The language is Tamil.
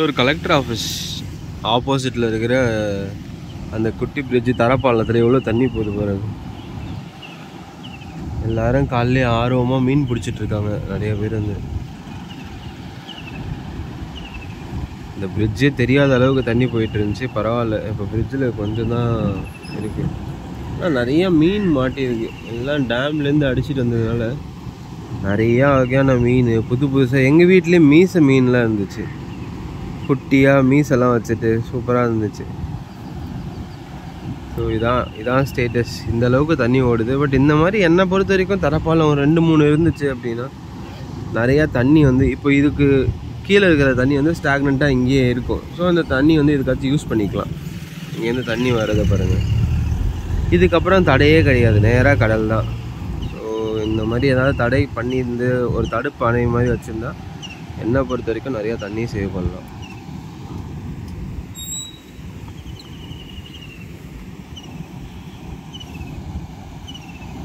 ஒரு கலெக்டர் ஆஃபீஸ் ஆப்போசிட்டில் இருக்கிற அந்த குட்டி பிரிட்ஜு தரப்பாலத்தில் எவ்வளோ தண்ணி போகுது பாருங்க. எல்லாரும் காலையிலே ஆர்வமாக மீன் பிடிச்சிட்ருக்காங்க. நிறைய பேர் வந்து இந்த பிரிட்ஜே தெரியாத அளவுக்கு தண்ணி போயிட்டு இருந்துச்சு. பரவாயில்ல, இப்போ பிரிட்ஜில் கொஞ்சம் தான் இருக்குது. ஆனால் நிறையா மீன் மாட்டியிருக்கு. எல்லாம் டேம்லேருந்து அடிச்சுட்டு வந்ததுனால நிறையா வகையான மீன் புது புதுசாக. எங்கள் வீட்லேயே மீசை மீன்லாம் இருந்துச்சு. குட்டியாக மீசெல்லாம் வச்சுட்டு சூப்பராக இருந்துச்சு. ஸோ இதான் ஸ்டேட்டஸ். இந்த அளவுக்கு தண்ணி ஓடுது. பட் இந்த மாதிரி என்னை பொறுத்த வரைக்கும் தரப்பாலம் ஒரு 2-3 இருந்துச்சு அப்படின்னா நிறையா தண்ணி வந்து இப்போ இதுக்கு கீழே இருக்கிற தண்ணி வந்து ஸ்டாக்னண்ட்டாக இங்கேயே இருக்கும். ஸோ அந்த தண்ணி வந்து இதுக்காச்சும் யூஸ் பண்ணிக்கலாம். இங்கேருந்து தண்ணி வர்றதை பாருங்கள். இதுக்கப்புறம் தடையே கிடையாது, நேராக கடல் தான். ஸோ இந்த மாதிரி ஏதாவது தடை பண்ணியிருந்து ஒரு தடுப்பு அணை மாதிரி வச்சுருந்தா என்னை பொறுத்த வரைக்கும் நிறையா தண்ணி சேவ் பண்ணலாம்.